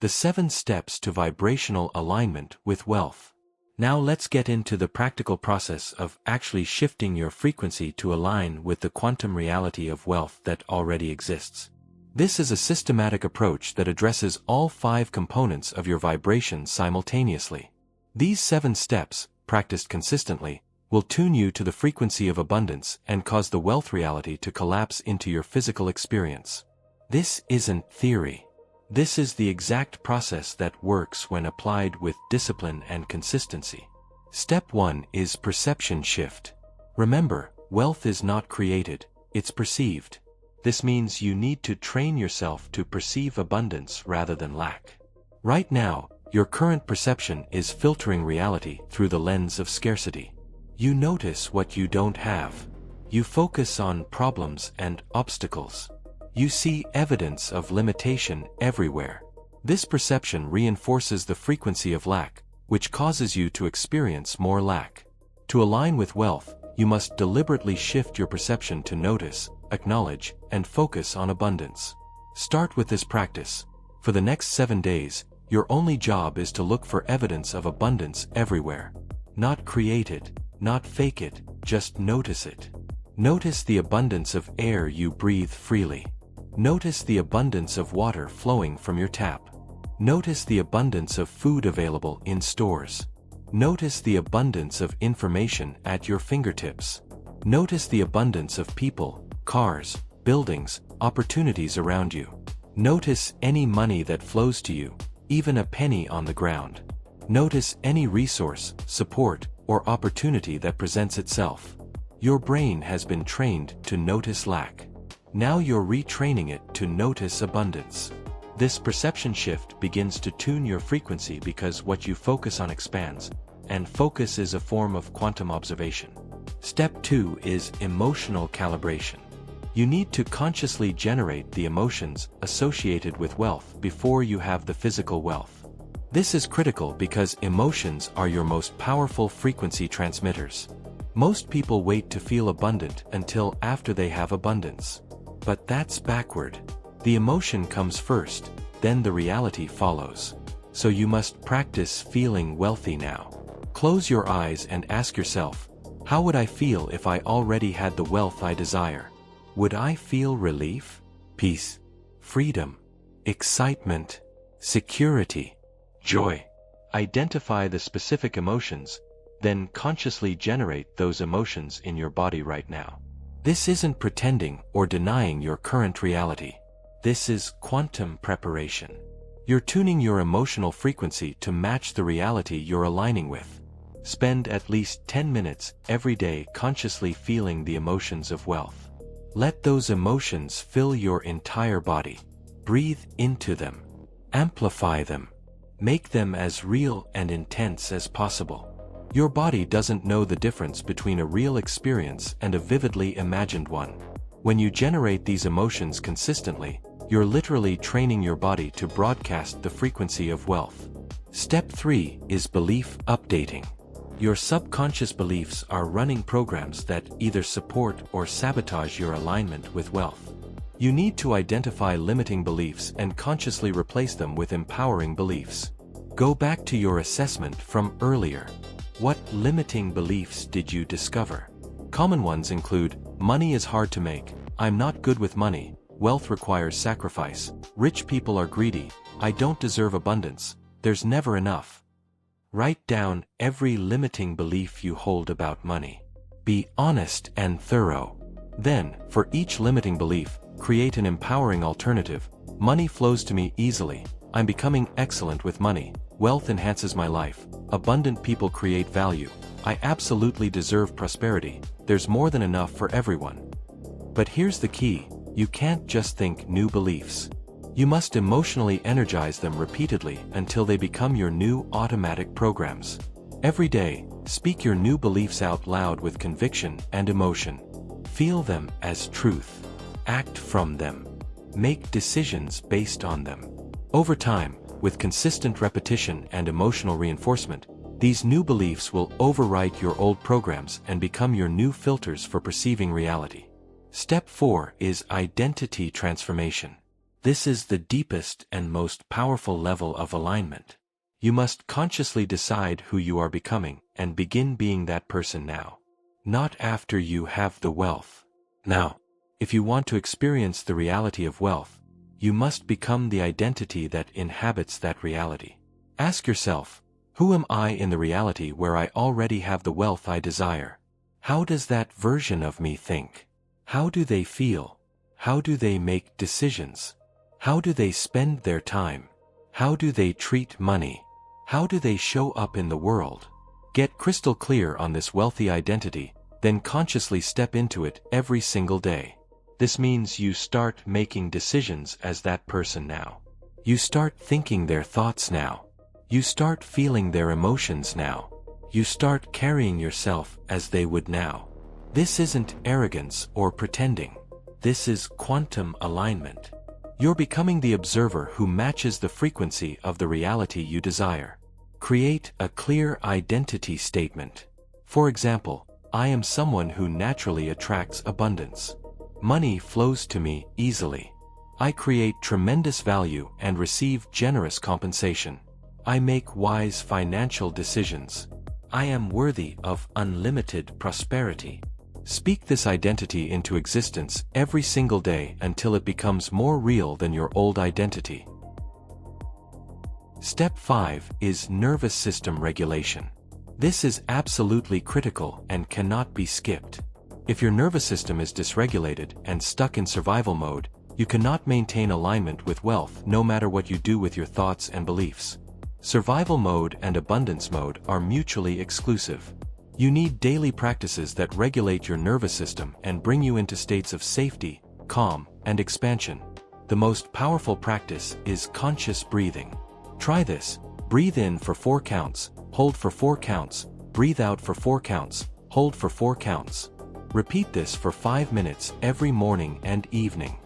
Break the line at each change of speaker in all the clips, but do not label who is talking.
the 7 steps to vibrational alignment with wealth. Now let's get into the practical process of actually shifting your frequency to align with the quantum reality of wealth that already exists. This is a systematic approach that addresses all 5 components of your vibration simultaneously. These 7 steps, practiced consistently, will tune you to the frequency of abundance and cause the wealth reality to collapse into your physical experience. This isn't theory. This is the exact process that works when applied with discipline and consistency. Step 1 is perception shift. Remember, wealth is not created, it's perceived. This means you need to train yourself to perceive abundance rather than lack. Right now, your current perception is filtering reality through the lens of scarcity. You notice what you don't have. You focus on problems and obstacles. You see evidence of limitation everywhere. This perception reinforces the frequency of lack, which causes you to experience more lack. To align with wealth, you must deliberately shift your perception to notice, acknowledge, and focus on abundance. Start with this practice. For the next 7 days, your only job is to look for evidence of abundance everywhere. Not create it, not fake it, just notice it. Notice the abundance of air you breathe freely. Notice the abundance of water flowing from your tap. Notice the abundance of food available in stores. Notice the abundance of information at your fingertips. Notice the abundance of people, cars, buildings, opportunities around you. Notice any money that flows to you, even a penny on the ground. Notice any resource, support, or opportunity that presents itself. Your brain has been trained to notice lack. Now you're retraining it to notice abundance. This perception shift begins to tune your frequency because what you focus on expands, and focus is a form of quantum observation. Step 2 is emotional calibration. You need to consciously generate the emotions associated with wealth before you have the physical wealth. This is critical because emotions are your most powerful frequency transmitters. Most people wait to feel abundant until after they have abundance. But that's backward. The emotion comes first, then the reality follows. So you must practice feeling wealthy now. Close your eyes and ask yourself, how would I feel if I already had the wealth I desire? Would I feel relief, peace, freedom, excitement, security, joy? Identify the specific emotions, then consciously generate those emotions in your body right now. This isn't pretending or denying your current reality. This is quantum preparation. You're tuning your emotional frequency to match the reality you're aligning with. Spend at least 10 minutes every day consciously feeling the emotions of wealth. Let those emotions fill your entire body. Breathe into them. Amplify them. Make them as real and intense as possible. Your body doesn't know the difference between a real experience and a vividly imagined one. When you generate these emotions consistently, you're literally training your body to broadcast the frequency of wealth. Step 3 is belief updating. Your subconscious beliefs are running programs that either support or sabotage your alignment with wealth. You need to identify limiting beliefs and consciously replace them with empowering beliefs. Go back to your assessment from earlier. What limiting beliefs did you discover? Common ones include, money is hard to make, I'm not good with money, wealth requires sacrifice, rich people are greedy, I don't deserve abundance, there's never enough. Write down every limiting belief you hold about money. Be honest and thorough. Then, for each limiting belief, create an empowering alternative. Money flows to me easily, I'm becoming excellent with money, wealth enhances my life, abundant people create value, I absolutely deserve prosperity, there's more than enough for everyone. But here's the key, you can't just think new beliefs. You must emotionally energize them repeatedly until they become your new automatic programs. Every day, speak your new beliefs out loud with conviction and emotion. Feel them as truth. Act from them. Make decisions based on them. Over time, with consistent repetition and emotional reinforcement, these new beliefs will overwrite your old programs and become your new filters for perceiving reality. Step 4 is identity transformation. This is the deepest and most powerful level of alignment. You must consciously decide who you are becoming and begin being that person now. Not after you have the wealth. Now, if you want to experience the reality of wealth, you must become the identity that inhabits that reality. Ask yourself, who am I in the reality where I already have the wealth I desire? How does that version of me think? How do they feel? How do they make decisions? How do they spend their time? How do they treat money? How do they show up in the world? Get crystal clear on this wealthy identity, then consciously step into it every single day. This means you start making decisions as that person now. You start thinking their thoughts now. You start feeling their emotions now. You start carrying yourself as they would now. This isn't arrogance or pretending. This is quantum alignment. You're becoming the observer who matches the frequency of the reality you desire. Create a clear identity statement. For example, I am someone who naturally attracts abundance. Money flows to me easily. I create tremendous value and receive generous compensation. I make wise financial decisions. I am worthy of unlimited prosperity. Speak this identity into existence every single day until it becomes more real than your old identity. Step 5 is nervous system regulation. This is absolutely critical and cannot be skipped. If your nervous system is dysregulated and stuck in survival mode, you cannot maintain alignment with wealth no matter what you do with your thoughts and beliefs. Survival mode and abundance mode are mutually exclusive. You need daily practices that regulate your nervous system and bring you into states of safety, calm, and expansion. The most powerful practice is conscious breathing. Try this. Breathe in for 4 counts, hold for 4 counts, breathe out for 4 counts, hold for 4 counts. Repeat this for 5 minutes every morning and evening.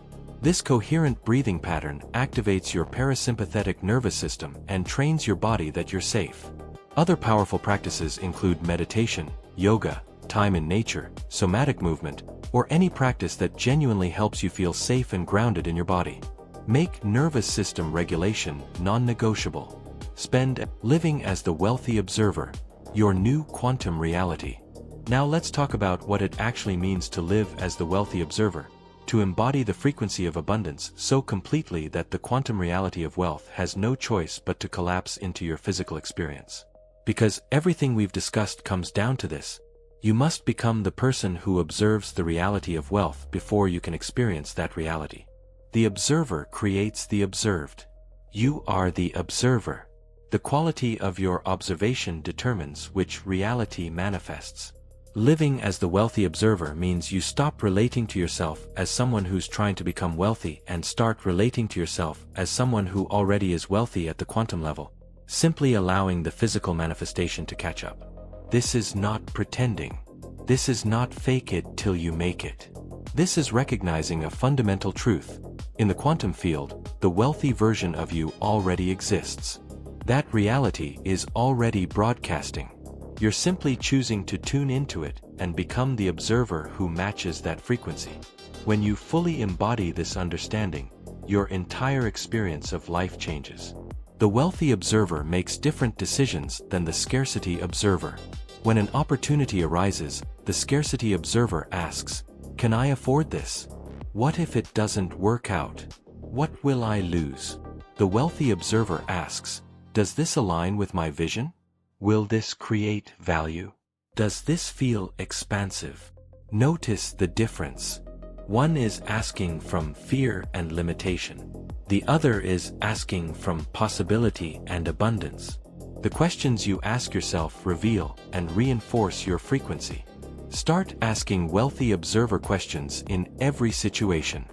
This coherent breathing pattern activates your parasympathetic nervous system and trains your body that you're safe. Other powerful practices include meditation, yoga, time in nature, somatic movement, or any practice that genuinely helps you feel safe and grounded in your body. Make nervous system regulation non-negotiable. Spend living as the wealthy observer, your new quantum reality. Now let's talk about what it actually means to live as the wealthy observer, to embody the frequency of abundance so completely that the quantum reality of wealth has no choice but to collapse into your physical experience. Because everything we've discussed comes down to this. You must become the person who observes the reality of wealth before you can experience that reality. The observer creates the observed. You are the observer. The quality of your observation determines which reality manifests. Living as the wealthy observer means you stop relating to yourself as someone who's trying to become wealthy and start relating to yourself as someone who already is wealthy at the quantum level, simply allowing the physical manifestation to catch up. This is not pretending. This is not fake it till you make it. This is recognizing a fundamental truth. In the quantum field, the wealthy version of you already exists. That reality is already broadcasting. You're simply choosing to tune into it and become the observer who matches that frequency. When you fully embody this understanding, your entire experience of life changes. The wealthy observer makes different decisions than the scarcity observer. When an opportunity arises, the scarcity observer asks, "Can I afford this? What if it doesn't work out? What will I lose?" The wealthy observer asks, "Does this align with my vision? Will this create value? Does this feel expansive?" Notice the difference. One is asking from fear and limitation. The other is asking from possibility and abundance. The questions you ask yourself reveal and reinforce your frequency. Start asking wealthy observer questions in every situation.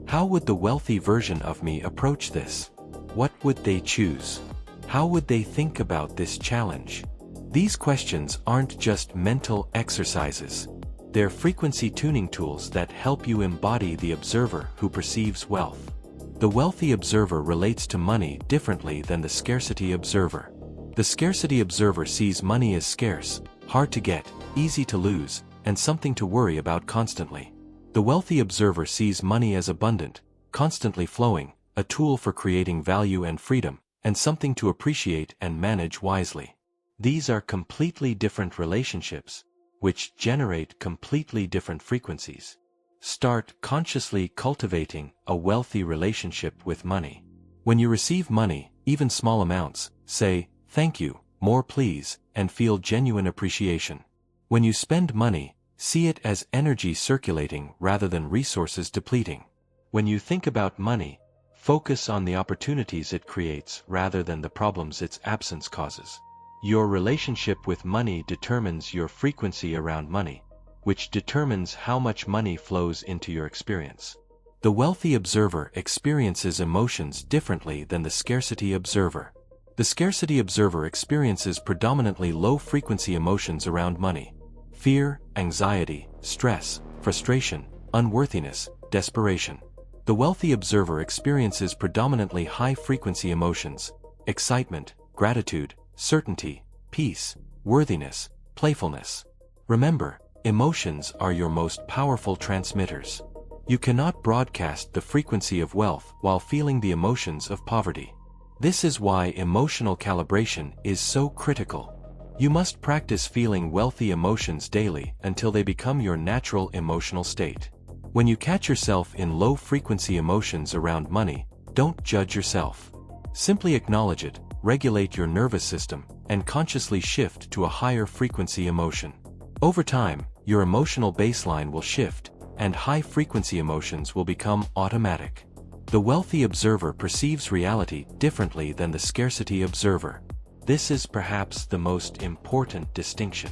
How would the wealthy version of me approach this? What would they choose? How would they think about this challenge? These questions aren't just mental exercises. They're frequency tuning tools that help you embody the observer who perceives wealth. The wealthy observer relates to money differently than the scarcity observer. The scarcity observer sees money as scarce, hard to get, easy to lose, and something to worry about constantly. The wealthy observer sees money as abundant, constantly flowing, a tool for creating value and freedom, and something to appreciate and manage wisely. These are completely different relationships, which generate completely different frequencies. Start consciously cultivating a wealthy relationship with money. When you receive money, even small amounts, say, "Thank you, more please," and feel genuine appreciation. When you spend money, see it as energy circulating rather than resources depleting. When you think about money, focus on the opportunities it creates rather than the problems its absence causes. Your relationship with money determines your frequency around money, which determines how much money flows into your experience. The wealthy observer experiences emotions differently than the scarcity observer. The scarcity observer experiences predominantly low-frequency emotions around money: fear, anxiety, stress, frustration, unworthiness, desperation. The wealthy observer experiences predominantly high-frequency emotions: excitement, gratitude, certainty, peace, worthiness, playfulness. Remember, emotions are your most powerful transmitters. You cannot broadcast the frequency of wealth while feeling the emotions of poverty. This is why emotional calibration is so critical. You must practice feeling wealthy emotions daily until they become your natural emotional state. When you catch yourself in low-frequency emotions around money, don't judge yourself. Simply acknowledge it, regulate your nervous system, and consciously shift to a higher frequency emotion. Over time, your emotional baseline will shift, and high-frequency emotions will become automatic. The wealthy observer perceives reality differently than the scarcity observer. This is perhaps the most important distinction.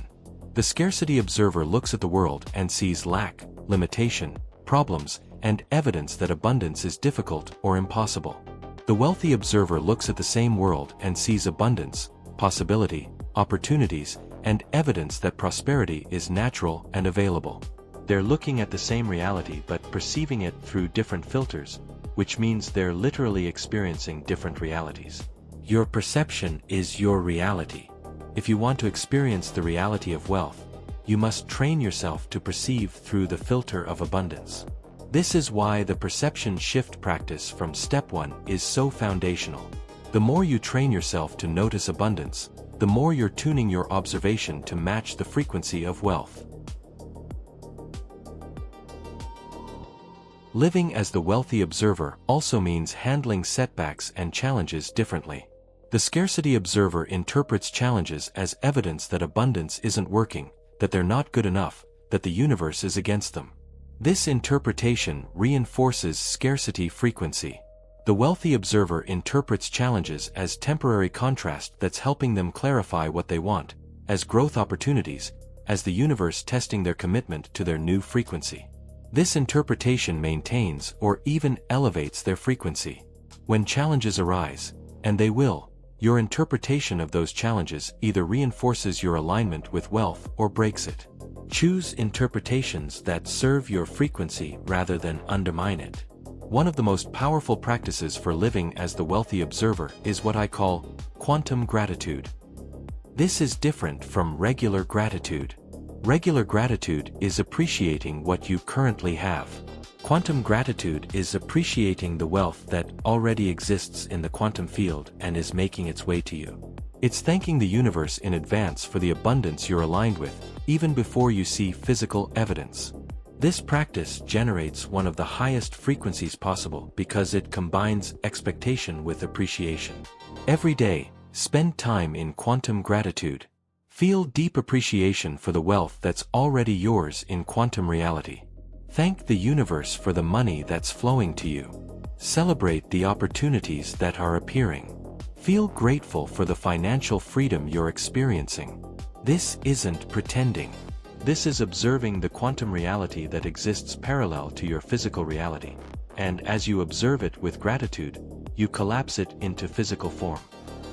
The scarcity observer looks at the world and sees lack, limitation, problems, and evidence that abundance is difficult or impossible. The wealthy observer looks at the same world and sees abundance, possibility, opportunities, and evidence that prosperity is natural and available. They're looking at the same reality but perceiving it through different filters, which means they're literally experiencing different realities. Your perception is your reality. If you want to experience the reality of wealth, you must train yourself to perceive through the filter of abundance. This is why the perception shift practice from step 1 is so foundational. The more you train yourself to notice abundance, the more you're tuning your observation to match the frequency of wealth. Living as the wealthy observer also means handling setbacks and challenges differently. The scarcity observer interprets challenges as evidence that abundance isn't working, that they're not good enough, that the universe is against them. This interpretation reinforces scarcity frequency. The wealthy observer interprets challenges as temporary contrast that's helping them clarify what they want, as growth opportunities, as the universe testing their commitment to their new frequency. This interpretation maintains or even elevates their frequency. When challenges arise, and they will, your interpretation of those challenges either reinforces your alignment with wealth or breaks it. Choose interpretations that serve your frequency rather than undermine it. One of the most powerful practices for living as the wealthy observer is what I call quantum gratitude. This is different from regular gratitude. Regular gratitude is appreciating what you currently have. Quantum gratitude is appreciating the wealth that already exists in the quantum field and is making its way to you. It's thanking the universe in advance for the abundance you're aligned with, even before you see physical evidence. This practice generates one of the highest frequencies possible because it combines expectation with appreciation. Every day, spend time in quantum gratitude. Feel deep appreciation for the wealth that's already yours in quantum reality. Thank the universe for the money that's flowing to you. Celebrate the opportunities that are appearing. Feel grateful for the financial freedom you're experiencing. This isn't pretending. This is observing the quantum reality that exists parallel to your physical reality. And as you observe it with gratitude, you collapse it into physical form.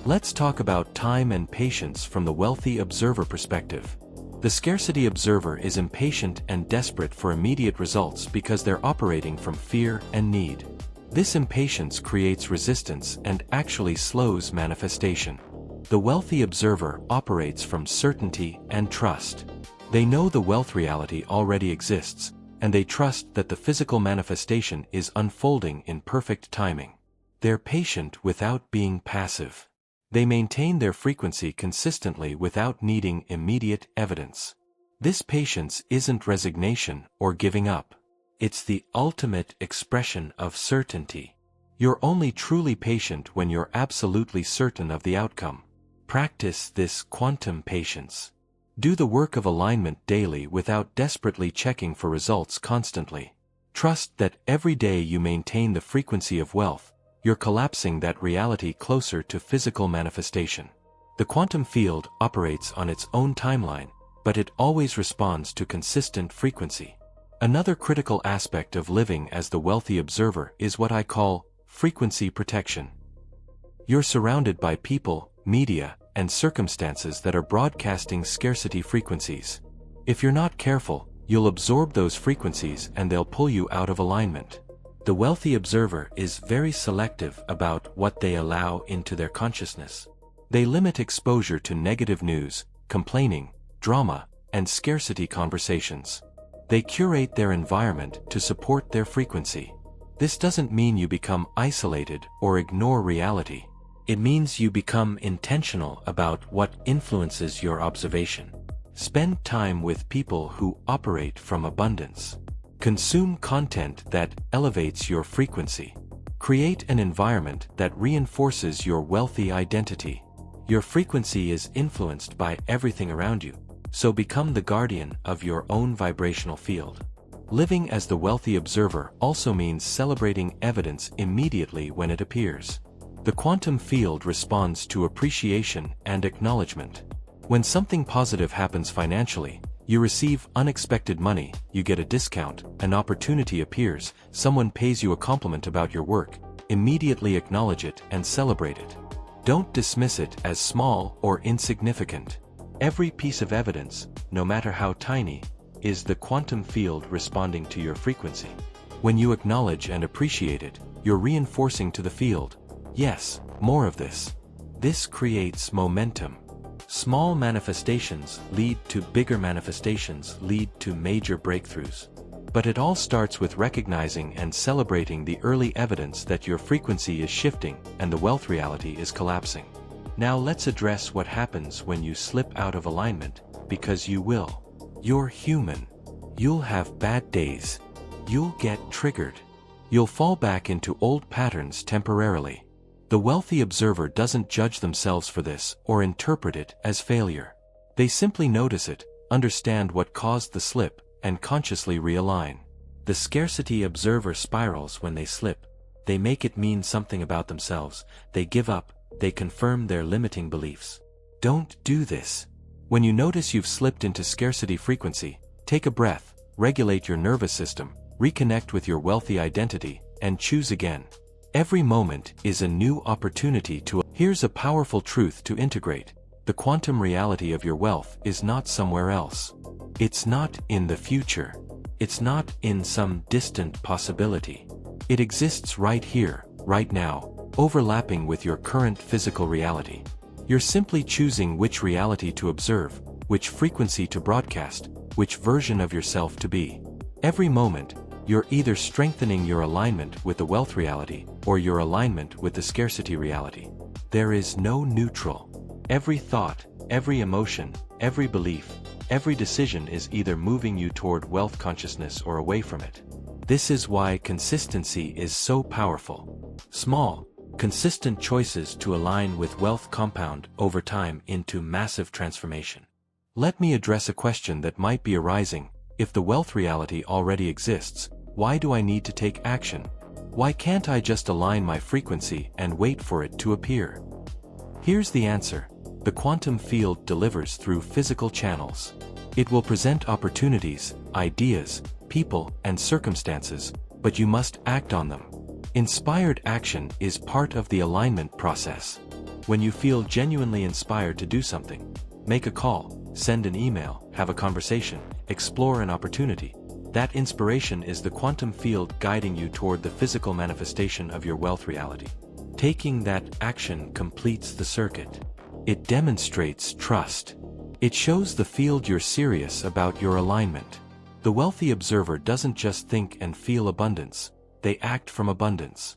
Let's talk about time and patience from the wealthy observer perspective. The scarcity observer is impatient and desperate for immediate results because they're operating from fear and need. This impatience creates resistance and actually slows manifestation. The wealthy observer operates from certainty and trust. They know the wealth reality already exists, and they trust that the physical manifestation is unfolding in perfect timing. They're patient without being passive. They maintain their frequency consistently without needing immediate evidence. This patience isn't resignation or giving up. It's the ultimate expression of certainty. You're only truly patient when you're absolutely certain of the outcome. Practice this quantum patience. Do the work of alignment daily without desperately checking for results constantly. Trust that every day you maintain the frequency of wealth, you're collapsing that reality closer to physical manifestation. The quantum field operates on its own timeline, but it always responds to consistent frequency. Another critical aspect of living as the wealthy observer is what I call frequency protection. You're surrounded by people, media, and circumstances that are broadcasting scarcity frequencies. If you're not careful, you'll absorb those frequencies and they'll pull you out of alignment. The wealthy observer is very selective about what they allow into their consciousness. They limit exposure to negative news, complaining, drama, and scarcity conversations. They curate their environment to support their frequency. This doesn't mean you become isolated or ignore reality. It means you become intentional about what influences your observation. Spend time with people who operate from abundance. Consume content that elevates your frequency. Create an environment that reinforces your wealthy identity. Your frequency is influenced by everything around you, so become the guardian of your own vibrational field. Living as the wealthy observer also means celebrating evidence immediately when it appears. The quantum field responds to appreciation and acknowledgement. When something positive happens financially, you receive unexpected money, you get a discount, an opportunity appears, someone pays you a compliment about your work, immediately acknowledge it and celebrate it. Don't dismiss it as small or insignificant. Every piece of evidence, no matter how tiny, is the quantum field responding to your frequency. When you acknowledge and appreciate it, you're reinforcing to the field, yes, more of this. This creates momentum. Small manifestations lead to bigger manifestations, lead to major breakthroughs. But it all starts with recognizing and celebrating the early evidence that your frequency is shifting and the wealth reality is collapsing. Now let's address what happens when you slip out of alignment, because you will. You're human. You'll have bad days. You'll get triggered. You'll fall back into old patterns temporarily. The wealthy observer doesn't judge themselves for this or interpret it as failure. They simply notice it, understand what caused the slip, and consciously realign. The scarcity observer spirals when they slip. They make it mean something about themselves. They give up. They confirm their limiting beliefs. Don't do this. When you notice you've slipped into scarcity frequency, take a breath, regulate your nervous system, reconnect with your wealthy identity, and choose again. Every moment is a new opportunity to. Here's a powerful truth to integrate. The quantum reality of your wealth is not somewhere else. It's not in the future. It's not in some distant possibility. It exists right here, right now, overlapping with your current physical reality. You're simply choosing which reality to observe, which frequency to broadcast, which version of yourself to be. Every moment, you're either strengthening your alignment with the wealth reality or your alignment with the scarcity reality. There is no neutral. Every thought, every emotion, every belief, every decision is either moving you toward wealth consciousness or away from it. This is why consistency is so powerful. Small, consistent choices to align with wealth compound over time into massive transformation. Let me address a question that might be arising. If the wealth reality already exists, why do I need to take action? Why can't I just align my frequency and wait for it to appear? Here's the answer. The quantum field delivers through physical channels. It will present opportunities, ideas, people, and circumstances, but you must act on them. Inspired action is part of the alignment process. When you feel genuinely inspired to do something, make a call, send an email, have a conversation, explore an opportunity. That inspiration is the quantum field guiding you toward the physical manifestation of your wealth reality. Taking that action completes the circuit. It demonstrates trust. It shows the field you're serious about your alignment. The wealthy observer doesn't just think and feel abundance. They act from abundance.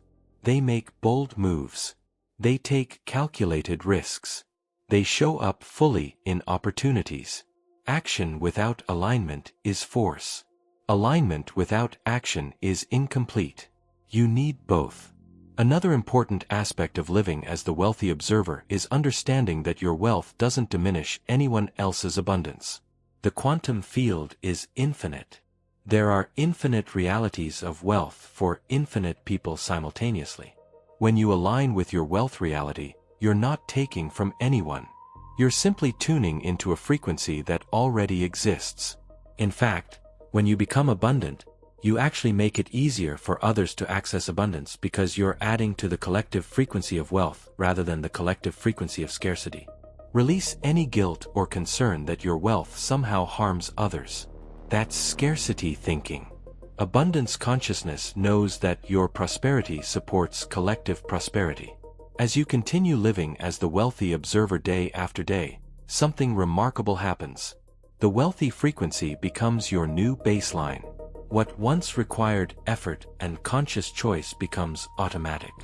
They make bold moves. They take calculated risks. They show up fully in opportunities. Action without alignment is force. Alignment without action is incomplete. You need both. Another important aspect of living as the wealthy observer is understanding that your wealth doesn't diminish anyone else's abundance. The quantum field is infinite. There are infinite realities of wealth for infinite people simultaneously. When you align with your wealth reality, you're not taking from anyone. You're simply tuning into a frequency that already exists. In fact, when you become abundant, you actually make it easier for others to access abundance because you're adding to the collective frequency of wealth rather than the collective frequency of scarcity. Release any guilt or concern that your wealth somehow harms others. That's scarcity thinking. Abundance consciousness knows that your prosperity supports collective prosperity. As you continue living as the wealthy observer day after day, something remarkable happens. The wealthy frequency becomes your new baseline. What once required effort and conscious choice becomes automatic.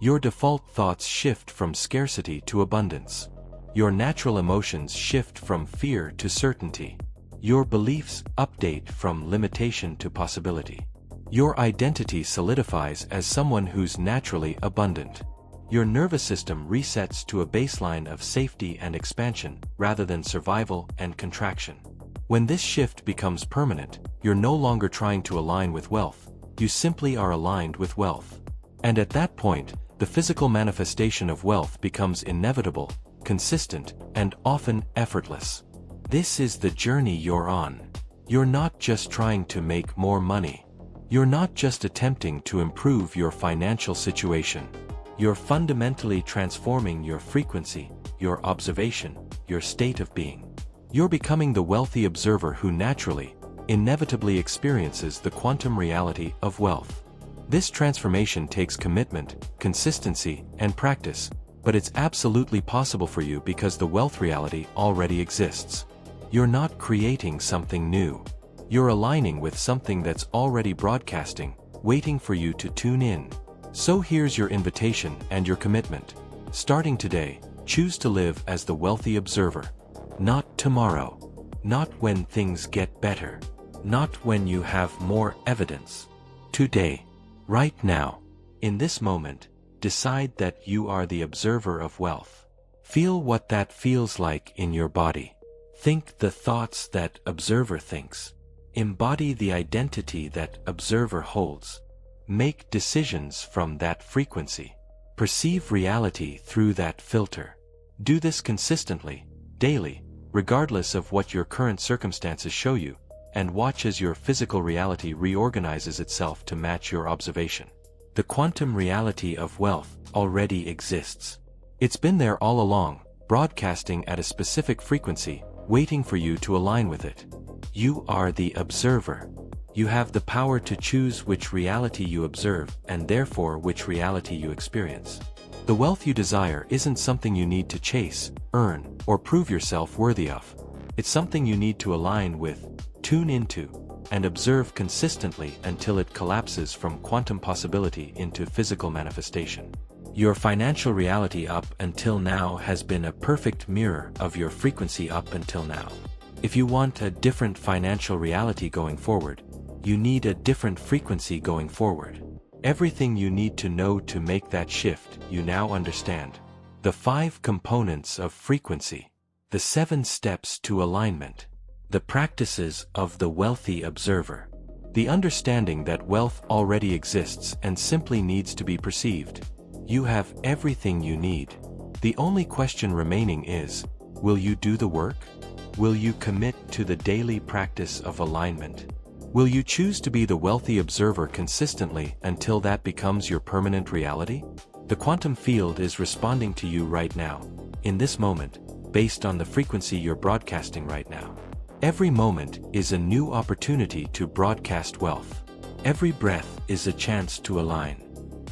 Your default thoughts shift from scarcity to abundance. Your natural emotions shift from fear to certainty. Your beliefs update from limitation to possibility. Your identity solidifies as someone who's naturally abundant. Your nervous system resets to a baseline of safety and expansion rather than survival and contraction. When this shift becomes permanent, you're no longer trying to align with wealth, you simply are aligned with wealth. And at that point, the physical manifestation of wealth becomes inevitable, consistent, and often effortless. This is the journey you're on. You're not just trying to make more money. You're not just attempting to improve your financial situation. You're fundamentally transforming your frequency, your observation, your state of being. You're becoming the wealthy observer who naturally, inevitably experiences the quantum reality of wealth. This transformation takes commitment, consistency, and practice, but it's absolutely possible for you because the wealth reality already exists. You're not creating something new. You're aligning with something that's already broadcasting, waiting for you to tune in. So here's your invitation and your commitment. Starting today, choose to live as the wealthy observer. Not tomorrow. Not when things get better. Not when you have more evidence. Today. Right now. In this moment, decide that you are the observer of wealth. Feel what that feels like in your body. Think the thoughts that observer thinks. Embody the identity that observer holds. Make decisions from that frequency. Perceive reality through that filter. Do this consistently, daily, regardless of what your current circumstances show you, and watch as your physical reality reorganizes itself to match your observation. The quantum reality of wealth already exists. It's been there all along, broadcasting at a specific frequency, waiting for you to align with it. You are the observer. You have the power to choose which reality you observe and therefore which reality you experience. The wealth you desire isn't something you need to chase, earn, or prove yourself worthy of. It's something you need to align with, tune into, and observe consistently until it collapses from quantum possibility into physical manifestation. Your financial reality up until now has been a perfect mirror of your frequency up until now. If you want a different financial reality going forward, you need a different frequency going forward. Everything you need to know to make that shift, you now understand. The 5 components of frequency. The 7 steps to alignment. The practices of the wealthy observer. The understanding that wealth already exists and simply needs to be perceived. You have everything you need. The only question remaining is, will you do the work? Will you commit to the daily practice of alignment? Will you choose to be the wealthy observer consistently until that becomes your permanent reality? The quantum field is responding to you right now, in this moment, based on the frequency you're broadcasting right now. Every moment is a new opportunity to broadcast wealth. Every breath is a chance to align.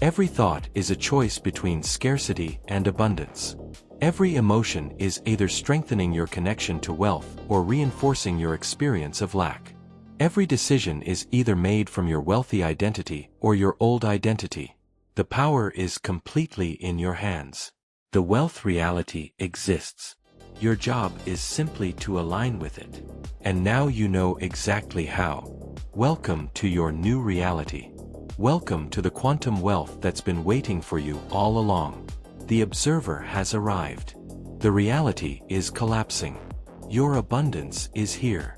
Every thought is a choice between scarcity and abundance. Every emotion is either strengthening your connection to wealth or reinforcing your experience of lack. Every decision is either made from your wealthy identity or your old identity. The power is completely in your hands. The wealth reality exists. Your job is simply to align with it. And now you know exactly how. Welcome to your new reality. Welcome to the quantum wealth that's been waiting for you all along. The observer has arrived. The reality is collapsing. Your abundance is here.